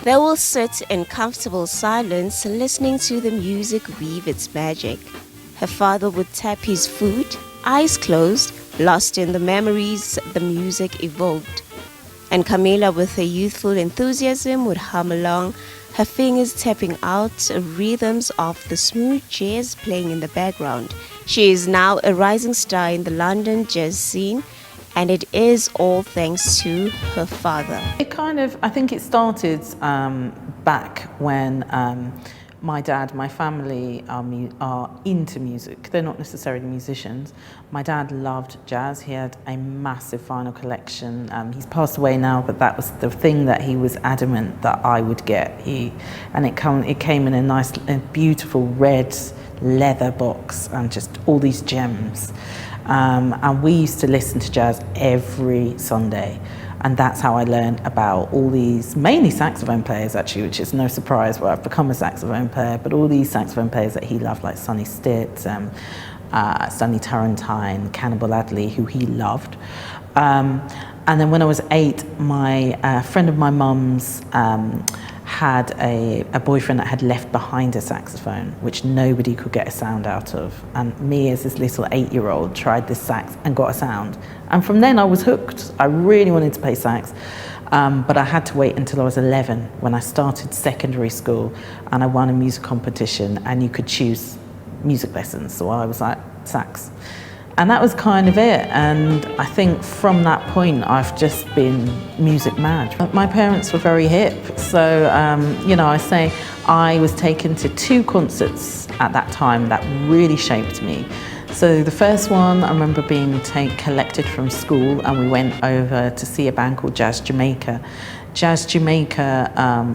They will sit in comfortable silence, listening to the music weave its magic. Her father would tap his foot, eyes closed, lost in the memories the music evoked. And Camilla, with her youthful enthusiasm, would hum along, her fingers tapping out rhythms of the smooth jazz playing in the background. She is now a rising star in the London jazz scene, and it is all thanks to her father. I think it started back when my dad, my family are into music. They're not necessarily musicians. My dad loved jazz. He had a massive vinyl collection. He's passed away now, but that was the thing that he was adamant that I would get. It came in a beautiful red leather box and just all these gems. And we used to listen to jazz every Sunday. And that's how I learned about all these, mainly saxophone players actually, which is no surprise where I've become a saxophone player, but all these saxophone players that he loved, like Sonny Stitt, Sonny Tarrantine, Cannibal Adderley, who he loved. And then when I was 8, my friend of my mum's had a boyfriend that had left behind a saxophone, which nobody could get a sound out of. And me, as this little 8-year-old, tried this sax and got a sound. And from then I was hooked. I really wanted to play sax, but I had to wait until I was 11 when I started secondary school and I won a music competition and you could choose music lessons. So I was like, sax. And that was kind of it. And I think from that point, I've just been music mad. My parents were very hip. So, I say I was taken to 2 concerts at that time that really shaped me. So the first one, I remember being collected from school and we went over to see a band called Jazz Jamaica. Jazz Jamaica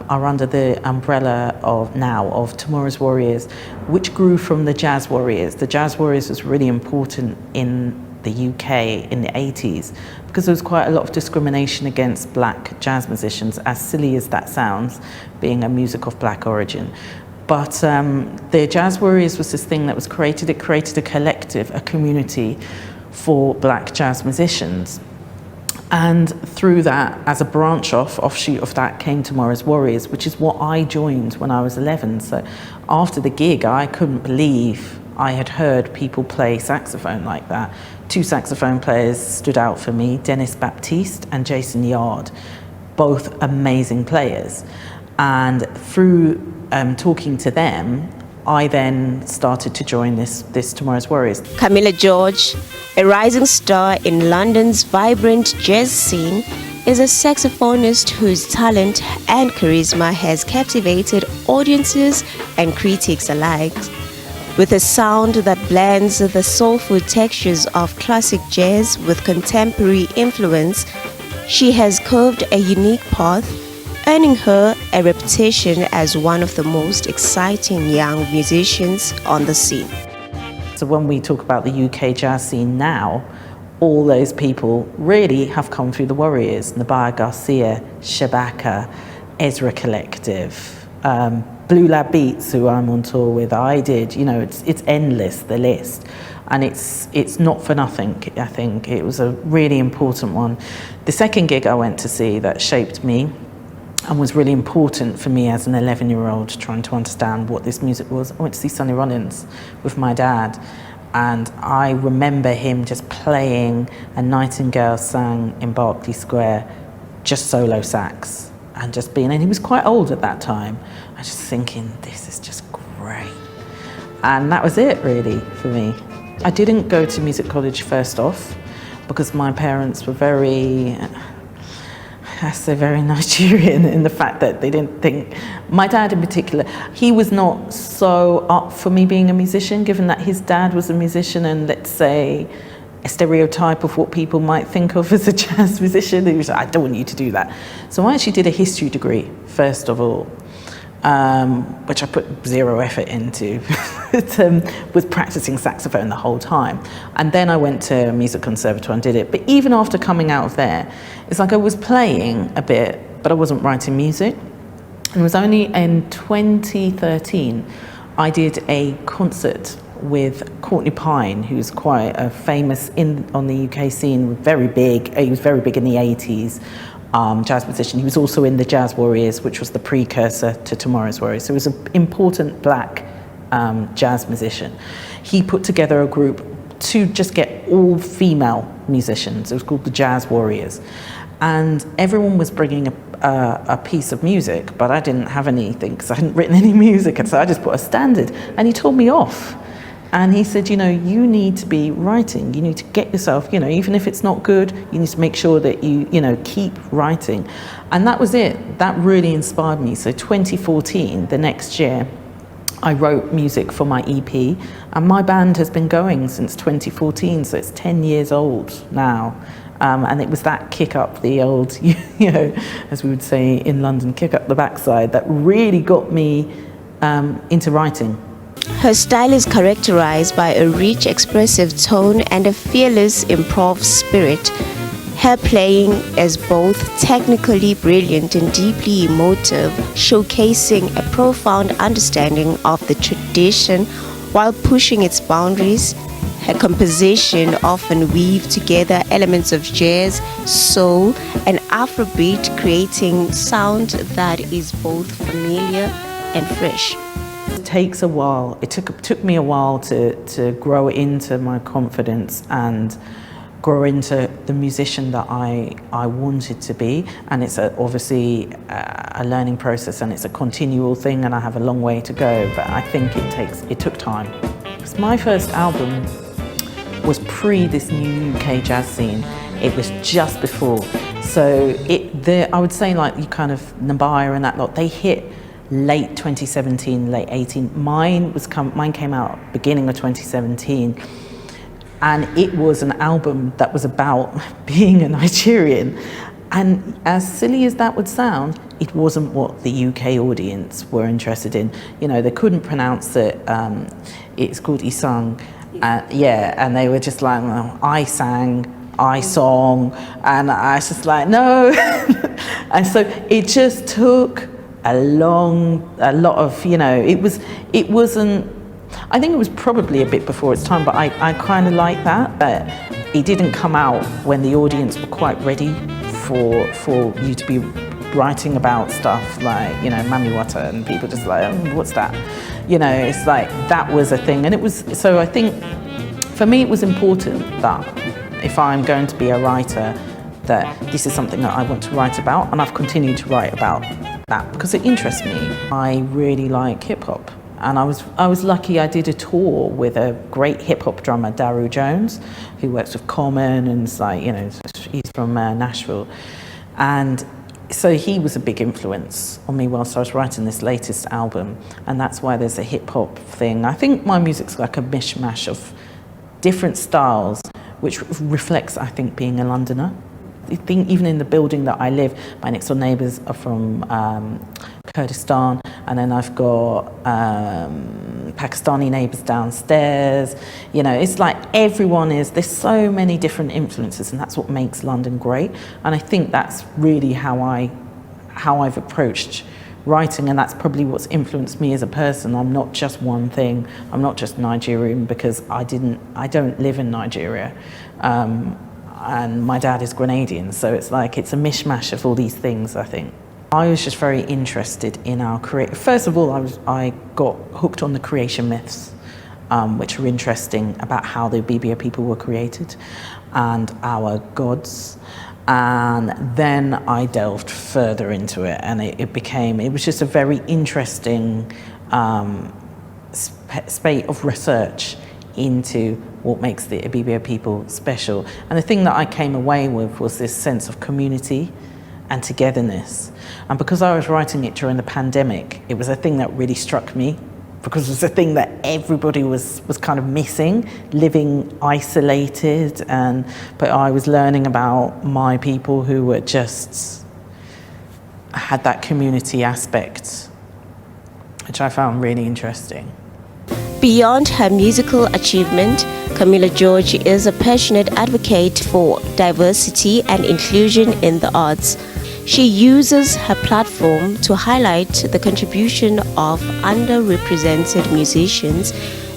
are under the umbrella of Tomorrow's Warriors, which grew from the Jazz Warriors. The Jazz Warriors was really important in the UK in the 80s because there was quite a lot of discrimination against black jazz musicians, as silly as that sounds, being a music of black origin. But the Jazz Warriors was this thing that was created. It created a collective, a community for black jazz musicians. And through that, as a offshoot of that, came Tomorrow's Warriors, which is what I joined when I was 11. So after the gig, I couldn't believe I had heard people play saxophone like that. 2 saxophone players stood out for me, Dennis Baptiste and Jason Yard, both amazing players. And through talking to them, I then started to join this Tomorrow's Warriors. Camilla George, a rising star in London's vibrant jazz scene, is a saxophonist whose talent and charisma has captivated audiences and critics alike. With a sound that blends the soulful textures of classic jazz with contemporary influence, she has carved a unique path, earning her a reputation as one of the most exciting young musicians on the scene. So when we talk about the UK jazz scene now, all those people really have come through the Warriors. Nabaya Garcia, Shabaka, Ezra Collective, Blue Lab Beats, who I'm on tour with, I did, it's endless, the list. And it's not for nothing, I think. It was a really important one. The second gig I went to see that shaped me and was really important for me as an 11-year-old trying to understand what this music was. I went to see Sonny Rollins with my dad, and I remember him just playing A Nightingale Sang in Berkeley Square, just solo sax, and he was quite old at that time. I was just thinking, this is just great. And that was it really for me. I didn't go to music college first off because my parents were very Nigerian in the fact that they didn't think, my dad in particular, he was not so up for me being a musician, given that his dad was a musician and, let's say, a stereotype of what people might think of as a jazz musician. He was like, I don't want you to do that. So I actually did a history degree, first of all, which I put 0 effort into, but was practicing saxophone the whole time. And then I went to a music conservatoire and did it. But even after coming out of there, it's like I was playing a bit, but I wasn't writing music. And it was only in 2013 I did a concert with Courtney Pine, who's quite a famous on the UK scene, very big. He was very big in the 80s. jazz musician. He was also in the Jazz Warriors, which was the precursor to Tomorrow's Warriors. So he was an important black jazz musician. He put together a group to just get all female musicians. It was called the Jazz Warriors. And everyone was bringing a piece of music, but I didn't have anything because I hadn't written any music, and so I just put a standard. And he told me off. And he said, you know, you need to be writing. You need to get yourself, you know, even if it's not good, you need to make sure that you know, keep writing. And that was it. That really inspired me. So 2014, the next year, I wrote music for my EP, and my band has been going since 2014, so it's 10 years old now. And it was that kick up the old, you know, as we would say in London, kick up the backside, that really got me into writing. Her style is characterized by a rich, expressive tone and a fearless improv spirit. Her playing is both technically brilliant and deeply emotive, showcasing a profound understanding of the tradition while pushing its boundaries. Her composition often weave together elements of jazz, soul, and Afrobeat, creating sound that is both familiar and fresh. It takes a while. It took me a while to grow into my confidence and grow into the musician that I wanted to be. And it's obviously a learning process, and it's a continual thing, and I have a long way to go, but I think it took time. Because my first album was pre this new UK jazz scene. It was just before. So I would say, like, you kind of Nabaya and that lot, they hit late 2017, late 18. Mine came out beginning of 2017, and it was an album that was about being a Nigerian. And as silly as that would sound, it wasn't what the UK audience were interested in. You know, they couldn't pronounce it. It's called Isang. And they were just like, well, I sang, I song, and I was just like, no. And so it just took a lot of, you know, it wasn't, I think it was probably a bit before its time, but I kind of like that, but it didn't come out when the audience were quite ready for you to be writing about stuff like, you know, Mami Wata, and people just like, oh, what's that? You know, it's like, that was a thing. And it was, so I think for me it was important that if I'm going to be a writer, that this is something that I want to write about, and I've continued to write about that because it interests me. I really like hip hop, and I was lucky. I did a tour with a great hip hop drummer, Daru Jones, who works with Common, and it's like, you know, he's from Nashville, and so he was a big influence on me whilst I was writing this latest album, and that's why there's a hip hop thing. I think my music's like a mishmash of different styles, which reflects, I think, being a Londoner. I think even in the building that I live, my next door neighbours are from Kurdistan, and then I've got Pakistani neighbours downstairs. You know, it's like there's so many different influences, and that's what makes London great. And I think that's really how I've approached writing, and that's probably what's influenced me as a person. I'm not just one thing. I'm not just Nigerian because I don't live in Nigeria. And my dad is Grenadian, so it's like it's a mishmash of all these things, I think. I was just very interested in our first of all, I got hooked on the creation myths, which are interesting about how the Ibibio people were created and our gods. And then I delved further into it, and it was just a very interesting spate of research into what makes the Ibibio people special. And the thing that I came away with was this sense of community and togetherness. And because I was writing it during the pandemic, it was a thing that really struck me, because it was a thing that everybody was kind of missing, living isolated. But I was learning about my people who were just had that community aspect, which I found really interesting. Beyond her musical achievement, Camilla George is a passionate advocate for diversity and inclusion in the arts. She uses her platform to highlight the contribution of underrepresented musicians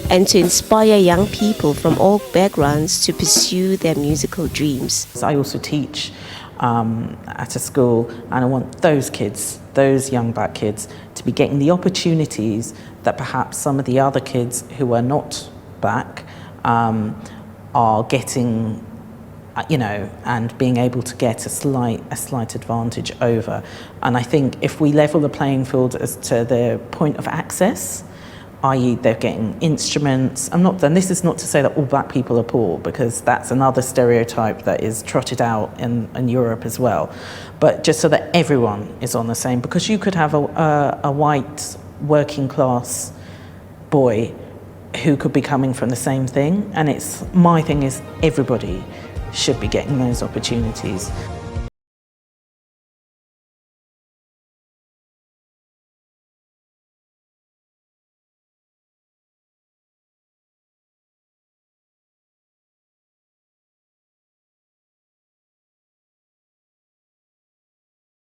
and to inspire young people from all backgrounds to pursue their musical dreams. I also teach at a school, and I want those kids, those young black kids, to be getting the opportunities that perhaps some of the other kids who are not black are getting, and being able to get a slight advantage over. And I think if we level the playing field as to the point of access, i.e. they're getting instruments. And this is not to say that all black people are poor, because that's another stereotype that is trotted out in Europe as well. But just so that everyone is on the same, because you could have a white working class boy who could be coming from the same thing, and my thing is everybody should be getting those opportunities.